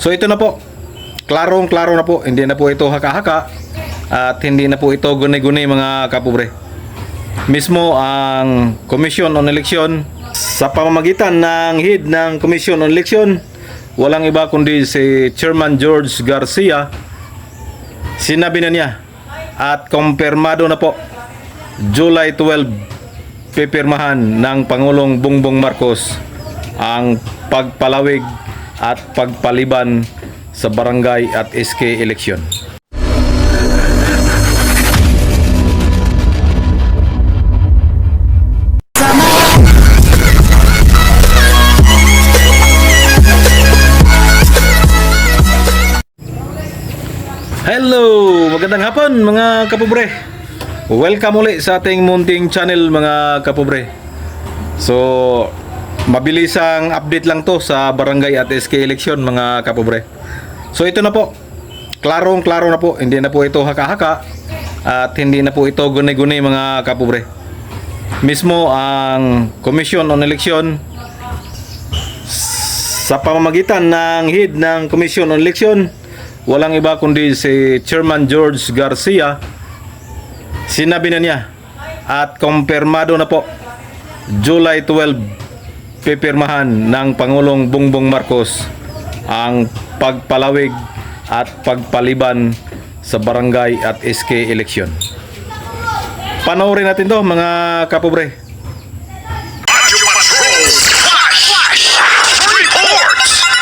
So ito na po, klarong-klaro na po, hindi na po ito haka-haka at hindi na po ito guni-guni mga kapobre. Mismo ang Commission on Election sa pamamagitan ng head ng Commission on Election, walang iba kundi si Chairman George Garcia, sinabi na niya at kumpirmado na po, July 12 pipirmahan ng Pangulong Bongbong Marcos ang pagpalawig at pagpaliban sa barangay at SK election. Hello! Magandang hapon mga kapobre. Welcome ulit sa ating munting channel mga kapobre. So, mabilisang update lang to sa barangay at SK election mga kapobre. So ito na po, klarong-klaro na po, hindi na po ito haka-haka at hindi na po ito guni-guni mga kapobre. Mismo ang Commission on Election sa pamamagitan ng head ng Commission on Election, walang iba kundi si Chairman George Garcia, sinabi na niya at kumpirmado na po, July 12 pipirmahan ng Pangulong Bongbong Marcos ang pagpalawig at pagpaliban sa barangay at SK election. Panoorin natin to mga kapobre.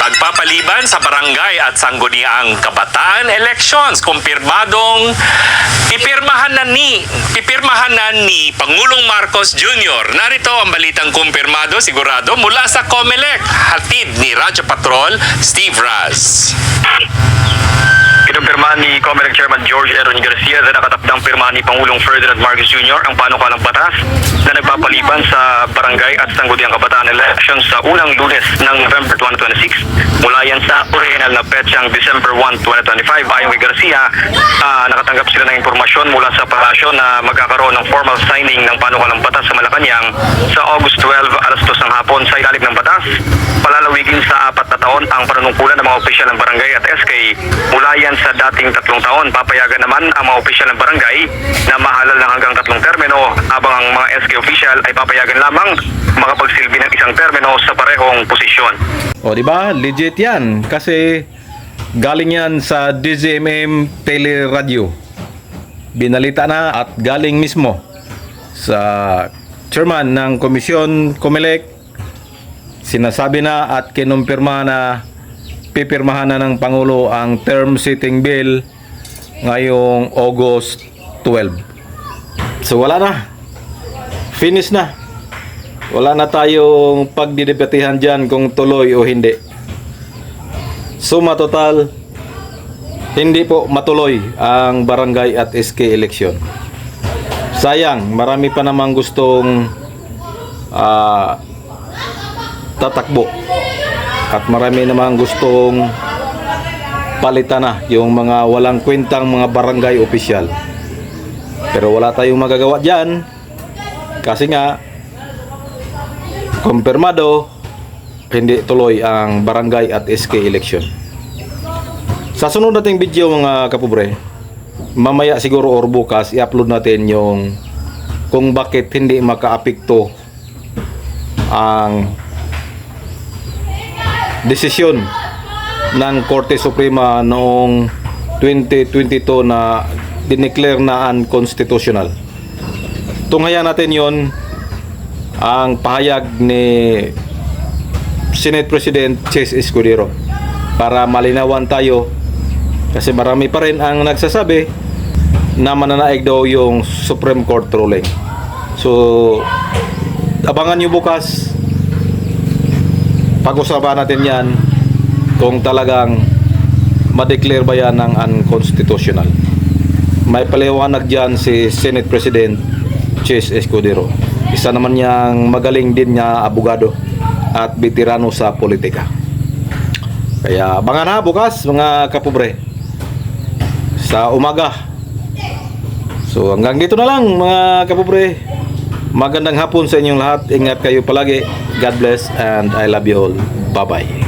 Pagpapaliban sa barangay at sangguniang kabataan elections, kumpirmadong pipirmahan na ni Pangulong Marcos Jr. Narito ang balitang kumpirmado sigurado mula sa COMELEC, hatid ni Radyo Patrol Steve Raz. Kinumpirmahan ni COMELEC Chairman George Aaron Garcia na nakatapdang pirmahan ni Pangulong Ferdinand Marcos Jr. ang panukalang batas na nagpapaliban sa barangay at sangguniang kabataan elections sa unang Lunes ng November 2026 mula yan sa original na petsang December 1, 2025. Ayon kay Garcia, nakatanggap sila ng impormasyon mula sa palasyo na magkakaroon ng formal signing ng panukalang batas sa Malacanang sa August 12 alas 2 ng hapon. Sa ilalim ng batas, palalawigin sa 4 na taon ang panunungkulan ng mga opisyal ng barangay at SK mula yan sa dating 3 taon. Papayagan naman ang mga opisyal ng barangay na mahalal ng hanggang 3 termino, habang ang mga SK official ay papayagan lamang makapagsilbi ng 1 termino sa parehong posisyon. O di ba? Legit 'yan kasi galing 'yan sa DZMM Teleradio. Binalita na at galing mismo sa chairman ng komisyon COMELEC. Sinasabi na at kinumpirma na pipirmahan na ng Pangulo ang term setting bill ngayong August 12. So wala na. Finish na. Wala na tayong pagdidebatehan dyan kung tuloy o hindi. Suma total, hindi po matuloy ang barangay at SK election. Sayang, marami pa namang gustong tatakbo. At marami namang gustong palitan na yung mga walang kwentang mga barangay opisyal. Pero wala tayong magagawa dyan kasi nga kumpirmado hindi tuloy ang barangay at SK election. Sa sunod nating video mga kapobre, mamaya siguro or bukas i-upload natin yung kung bakit hindi makaapekto ang desisyon ng Korte Suprema noong 2022 na dineclare na unconstitutional. Tunghayan natin yon ang pahayag ni Senate President Chess Escudero para malinawan tayo, kasi marami pa rin ang nagsasabi na mananaig daw yung Supreme Court ruling. So abangan nyo bukas, pag-usapan natin yan kung talagang ma-declare ba yan ng unconstitutional. May paliwanag dyan si Senate President Chess Escudero. Isa naman niyang magaling din niya abogado at veterano sa politika. Kaya abangan na bukas mga kapobre sa umaga. So hanggang dito na lang mga kapobre. Magandang hapon sa inyong lahat. Ingat kayo palagi. God bless and I love you all. Bye-bye.